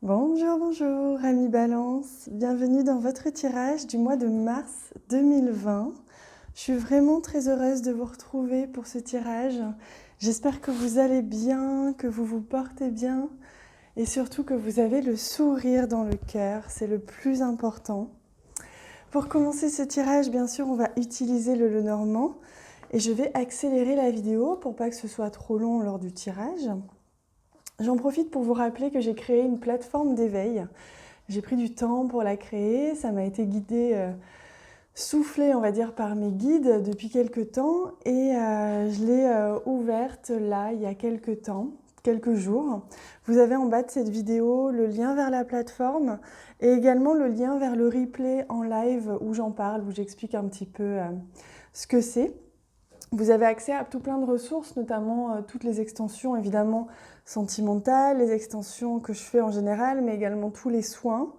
Bonjour, bonjour, amis Balance. Bienvenue dans votre tirage du mois de mars 2020. Je suis vraiment très heureuse de vous retrouver pour ce tirage. J'espère que vous allez bien, que vous vous portez bien et surtout que vous avez le sourire dans le cœur. C'est le plus important. Pour commencer ce tirage, bien sûr, on va utiliser le Lenormand et je vais accélérer la vidéo pour pas que ce soit trop long lors du tirage. J'en profite pour vous rappeler que j'ai créé une plateforme d'éveil. J'ai pris du temps pour la créer, ça m'a été guidé, soufflé on va dire par mes guides depuis quelques temps et je l'ai ouverte là il y a quelques jours. Vous avez en bas de cette vidéo le lien vers la plateforme et également le lien vers le replay en live où j'en parle, où j'explique un petit peu ce que c'est. Vous avez accès à tout plein de ressources, notamment toutes les extensions évidemment sentimentales, les extensions que je fais en général, mais également tous les soins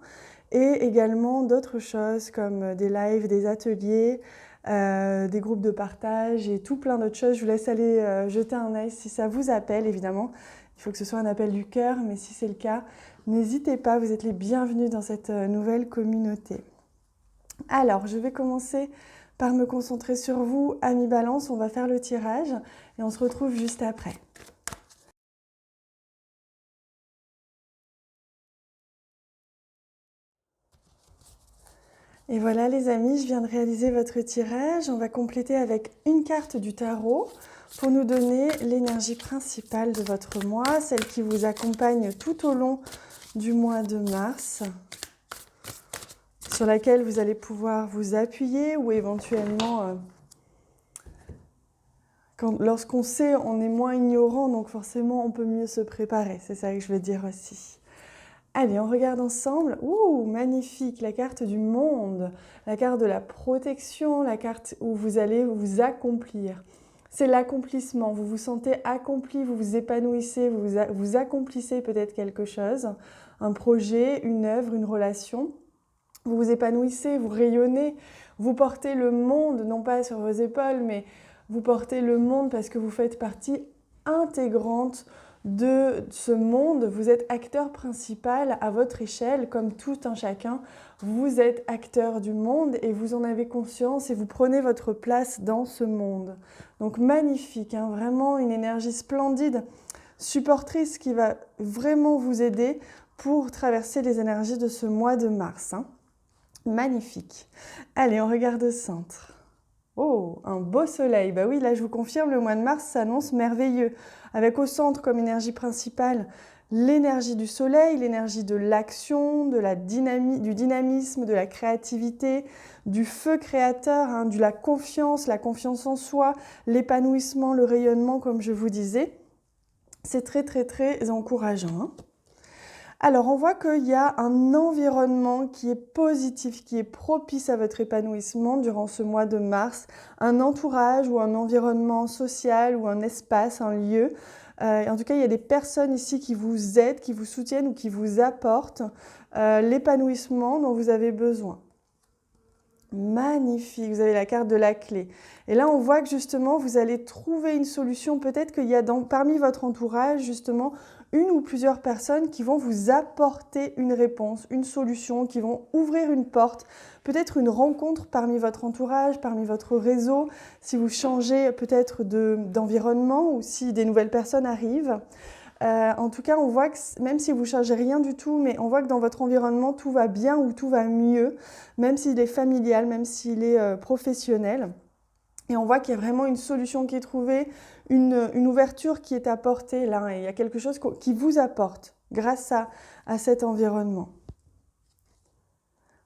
et également d'autres choses comme des lives, des ateliers, des groupes de partage et tout plein d'autres choses. Je vous laisse aller jeter un œil si ça vous appelle évidemment. Il faut que ce soit un appel du cœur, mais si c'est le cas, n'hésitez pas, vous êtes les bienvenus dans cette nouvelle communauté. Alors, je vais commencer par me concentrer sur vous, amis Balance. On va faire le tirage et on se retrouve juste après. Et voilà les amis, je viens de réaliser votre tirage. On va compléter avec une carte du tarot pour nous donner l'énergie principale de votre mois, celle qui vous accompagne tout au long du mois de mars, sur laquelle vous allez pouvoir vous appuyer ou éventuellement... Lorsqu'on sait, on est moins ignorant, donc forcément, on peut mieux se préparer. C'est ça que je veux dire aussi. Allez, on regarde ensemble. Ouh, magnifique, la carte du monde, la carte de la protection, la carte où vous allez vous accomplir. C'est l'accomplissement, vous vous sentez accompli, vous vous épanouissez, vous accomplissez peut-être quelque chose, un projet, une œuvre, une relation. Vous vous épanouissez, vous rayonnez, vous portez le monde, non pas sur vos épaules, mais vous portez le monde parce que vous faites partie intégrante de ce monde. Vous êtes acteur principal à votre échelle, comme tout un chacun. Vous êtes acteur du monde et vous en avez conscience et vous prenez votre place dans ce monde. Donc magnifique, hein, vraiment une énergie splendide, supportrice qui va vraiment vous aider pour traverser les énergies de ce mois de mars. Hein. Magnifique. Allez, on regarde au centre. Oh, un beau soleil. Bah oui, là, je vous confirme, le mois de mars s'annonce merveilleux. Avec au centre comme énergie principale l'énergie du soleil, l'énergie de l'action, du dynamisme, de la créativité, du feu créateur, hein, de la confiance en soi, l'épanouissement, le rayonnement, comme je vous disais. C'est très, très, très encourageant. Hein. Alors, on voit qu'il y a un environnement qui est positif, qui est propice à votre épanouissement durant ce mois de mars. Un entourage ou un environnement social ou un espace, un lieu. En tout cas, il y a des personnes ici qui vous aident, qui vous soutiennent ou qui vous apportent l'épanouissement dont vous avez besoin. Magnifique, vous avez la carte de la clé. Et là, on voit que justement, vous allez trouver une solution. Peut-être qu'il y a parmi votre entourage, justement, une ou plusieurs personnes qui vont vous apporter une réponse, une solution, qui vont ouvrir une porte, peut-être une rencontre parmi votre entourage, parmi votre réseau, si vous changez peut-être d'environnement ou si des nouvelles personnes arrivent. En tout cas, on voit que même si vous ne changez rien du tout, mais on voit que dans votre environnement, tout va bien ou tout va mieux, même s'il est familial, même s'il est professionnel. Et on voit qu'il y a vraiment une solution qui est trouvée, une ouverture qui est apportée là. Et il y a quelque chose qui vous apporte grâce à cet environnement.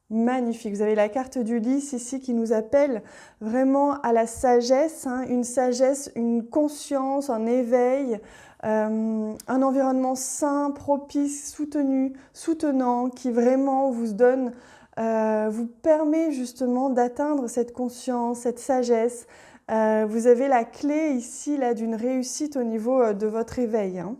Magnifique, vous avez la carte du lys ici qui nous appelle vraiment à la sagesse, hein, une sagesse, une conscience, un éveil, un environnement sain, propice, soutenu, soutenant, qui vraiment vous donne, vous permet justement d'atteindre cette conscience, cette sagesse. Vous avez la clé ici là d'une réussite au niveau de votre éveil. Hein.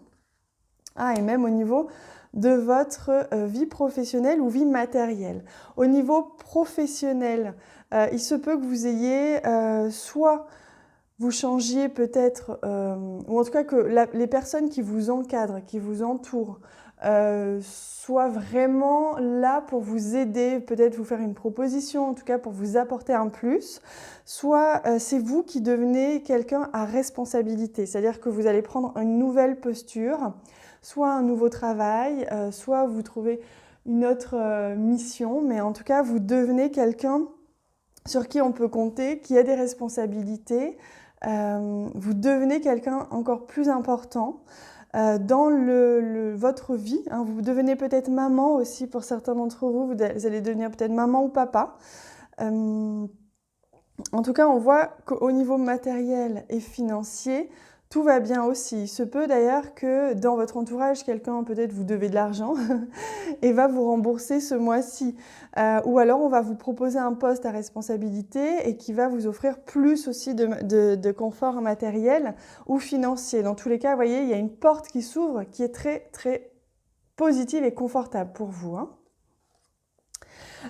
Ah, et même au niveau de votre vie professionnelle ou vie matérielle. Au niveau professionnel, il se peut que vous ayez soit vous changiez peut-être, ou en tout cas que les personnes qui vous encadrent, qui vous entourent, soit vraiment là pour vous aider, peut-être vous faire une proposition, en tout cas pour vous apporter un plus, soit c'est vous qui devenez quelqu'un à responsabilité, c'est-à-dire que vous allez prendre une nouvelle posture, soit un nouveau travail, soit vous trouvez une autre mission, mais en tout cas vous devenez quelqu'un sur qui on peut compter, qui a des responsabilités, vous devenez quelqu'un encore plus important dans votre vie. Hein. Vous devenez peut-être maman aussi pour certains d'entre vous, vous allez devenir peut-être maman ou papa. En tout cas, on voit qu'au niveau matériel et financier, tout va bien aussi. Il se peut d'ailleurs que dans votre entourage, quelqu'un peut-être vous devez de l'argent et va vous rembourser ce mois-ci. Ou alors on va vous proposer un poste à responsabilité et qui va vous offrir plus aussi de confort matériel ou financier. Dans tous les cas, vous voyez, il y a une porte qui s'ouvre qui est très très positive et confortable pour vous. Hein.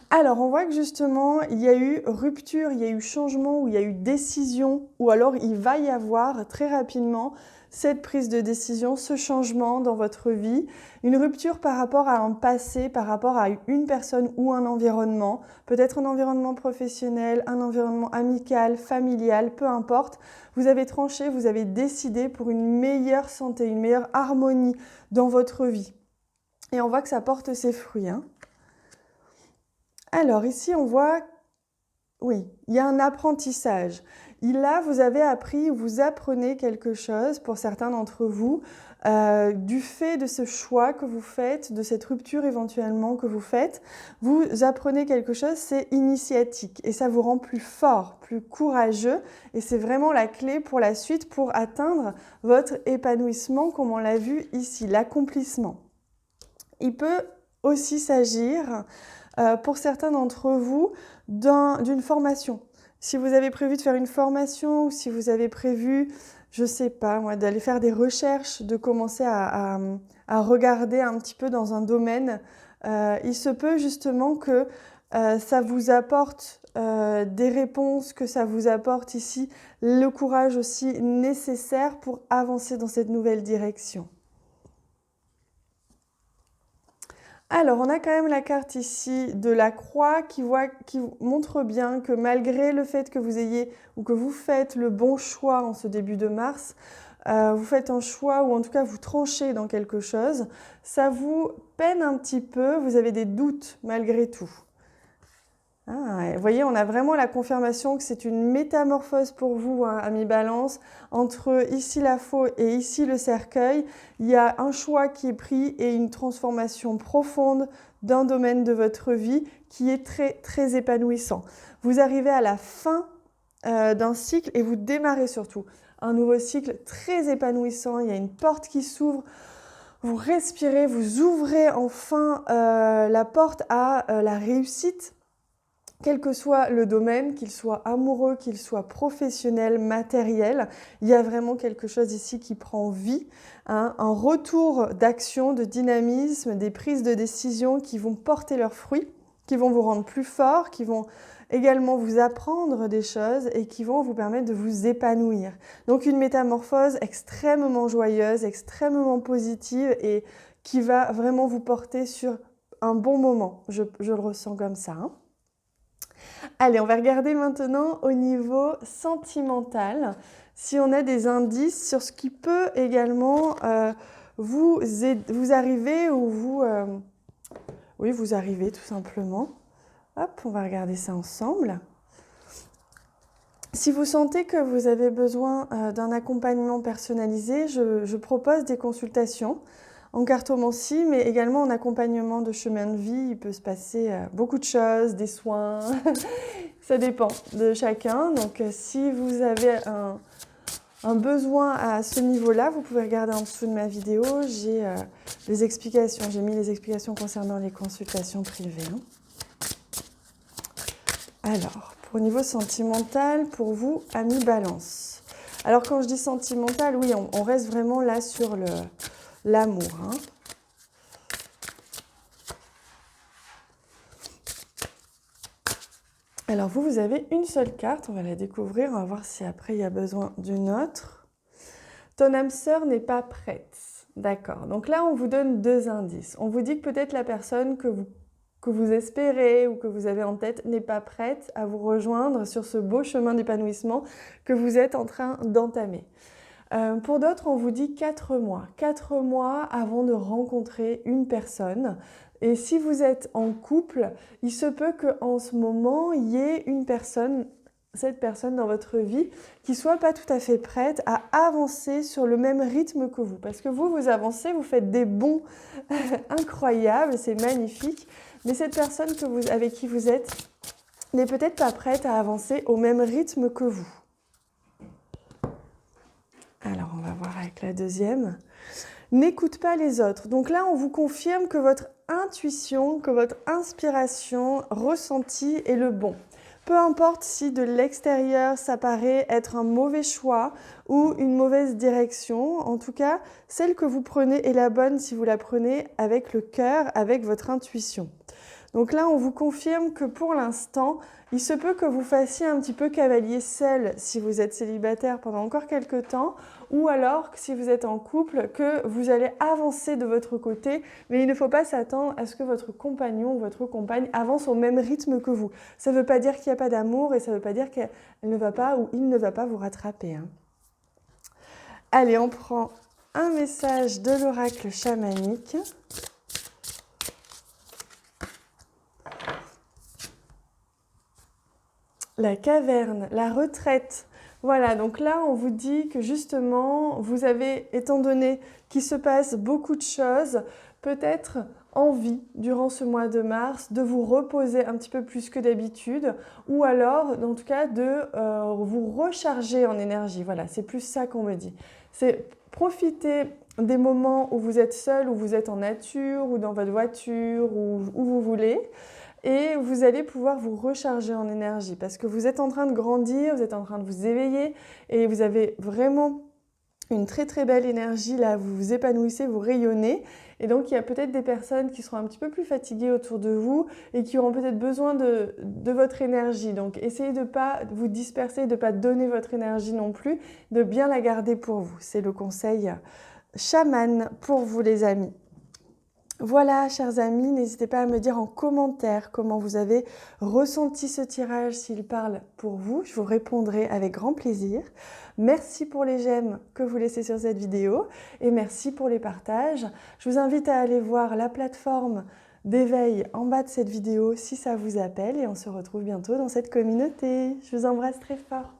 Alors, on voit que justement, il y a eu rupture, il y a eu changement, ou il y a eu décision, ou alors il va y avoir très rapidement cette prise de décision, ce changement dans votre vie, une rupture par rapport à un passé, par rapport à une personne ou un environnement, peut-être un environnement professionnel, un environnement amical, familial, peu importe. Vous avez tranché, vous avez décidé pour une meilleure santé, une meilleure harmonie dans votre vie. Et on voit que ça porte ses fruits. Hein. Alors ici, on voit, oui, il y a un apprentissage. Là, vous avez appris ou vous apprenez quelque chose, pour certains d'entre vous, du fait de ce choix que vous faites, de cette rupture éventuellement que vous faites. Vous apprenez quelque chose, c'est initiatique et ça vous rend plus fort, plus courageux et c'est vraiment la clé pour la suite pour atteindre votre épanouissement comme on l'a vu ici, l'accomplissement. Il peut aussi s'agir pour certains d'entre vous d'une formation. Si vous avez prévu de faire une formation ou si vous avez prévu, je ne sais pas moi, d'aller faire des recherches, de commencer à regarder un petit peu dans un domaine, il se peut justement que ça vous apporte des réponses, que ça vous apporte ici le courage aussi nécessaire pour avancer dans cette nouvelle direction. Alors, on a quand même la carte ici de la croix qui montre bien que malgré le fait que vous ayez ou que vous faites le bon choix en ce début de mars, vous faites un choix ou en tout cas vous tranchez dans quelque chose, ça vous peine un petit peu, vous avez des doutes malgré tout. Ah, vous voyez, on a vraiment la confirmation que c'est une métamorphose pour vous, hein, amis Balance. Entre ici la faux et ici le cercueil, il y a un choix qui est pris et une transformation profonde d'un domaine de votre vie qui est très, très épanouissant. Vous arrivez à la fin d'un cycle et vous démarrez surtout un nouveau cycle très épanouissant. Il y a une porte qui s'ouvre. Vous respirez, vous ouvrez enfin la porte à la réussite. Quel que soit le domaine, qu'il soit amoureux, qu'il soit professionnel, matériel, il y a vraiment quelque chose ici qui prend vie, hein, un retour d'action, de dynamisme, des prises de décision qui vont porter leurs fruits, qui vont vous rendre plus fort, qui vont également vous apprendre des choses et qui vont vous permettre de vous épanouir. Donc une métamorphose extrêmement joyeuse, extrêmement positive et qui va vraiment vous porter sur un bon moment. Je le ressens comme ça. Hein. Allez, on va regarder maintenant au niveau sentimental, si on a des indices sur ce qui peut également vous arriver ou vous arriver tout simplement. Hop, on va regarder ça ensemble. Si vous sentez que vous avez besoin d'un accompagnement personnalisé, je propose des consultations en cartomancie, mais également en accompagnement de chemin de vie. Il peut se passer beaucoup de choses, des soins, ça dépend de chacun. Donc si vous avez un besoin à ce niveau-là, vous pouvez regarder en dessous de ma vidéo, j'ai les explications, j'ai mis les explications concernant les consultations privées. Hein. Alors, pour niveau sentimental, pour vous, amis Balance. Alors quand je dis sentimental, oui, on reste vraiment là sur l'amour. Hein. Alors vous avez une seule carte, on va la découvrir, on va voir si après il y a besoin d'une autre. Ton âme sœur n'est pas prête. D'accord. Donc là, on vous donne 2 indices. On vous dit que peut-être la personne que vous espérez ou que vous avez en tête n'est pas prête à vous rejoindre sur ce beau chemin d'épanouissement que vous êtes en train d'entamer. Pour d'autres, on vous dit 4 mois. 4 mois avant de rencontrer une personne. Et si vous êtes en couple, il se peut qu'en ce moment, il y ait une personne, cette personne dans votre vie, qui ne soit pas tout à fait prête à avancer sur le même rythme que vous. Parce que vous avancez, vous faites des bonds incroyables, c'est magnifique. Mais cette personne avec qui vous êtes n'est peut-être pas prête à avancer au même rythme que vous. Alors, on va voir avec la deuxième. N'écoute pas les autres. Donc là, on vous confirme que votre intuition, que votre inspiration ressentie est le bon. Peu importe si de l'extérieur, ça paraît être un mauvais choix ou une mauvaise direction. En tout cas, celle que vous prenez est la bonne si vous la prenez avec le cœur, avec votre intuition. Donc là, on vous confirme que pour l'instant, il se peut que vous fassiez un petit peu cavalier seul si vous êtes célibataire pendant encore quelques temps, ou alors que si vous êtes en couple, que vous allez avancer de votre côté, mais il ne faut pas s'attendre à ce que votre compagnon ou votre compagne avance au même rythme que vous. Ça ne veut pas dire qu'il n'y a pas d'amour et ça ne veut pas dire qu'elle ne va pas ou il ne va pas vous rattraper. Allez, on prend un message de l'oracle chamanique. La caverne, la retraite. Voilà, donc là, on vous dit que justement, vous avez, étant donné qu'il se passe beaucoup de choses, peut-être envie, durant ce mois de mars, de vous reposer un petit peu plus que d'habitude, ou alors, en tout cas, de vous recharger en énergie. Voilà, c'est plus ça qu'on me dit. C'est profiter des moments où vous êtes seul, où vous êtes en nature, ou dans votre voiture, ou où vous voulez. Et vous allez pouvoir vous recharger en énergie parce que vous êtes en train de grandir, vous êtes en train de vous éveiller et vous avez vraiment une très très belle énergie là, vous vous épanouissez, vous rayonnez. Et donc il y a peut-être des personnes qui seront un petit peu plus fatiguées autour de vous et qui auront peut-être besoin de votre énergie. Donc essayez de ne pas vous disperser, de ne pas donner votre énergie non plus, de bien la garder pour vous. C'est le conseil chaman pour vous les amis. Voilà, chers amis, n'hésitez pas à me dire en commentaire comment vous avez ressenti ce tirage, s'il parle pour vous. Je vous répondrai avec grand plaisir. Merci pour les j'aime que vous laissez sur cette vidéo et merci pour les partages. Je vous invite à aller voir la plateforme d'éveil en bas de cette vidéo si ça vous appelle et on se retrouve bientôt dans cette communauté. Je vous embrasse très fort.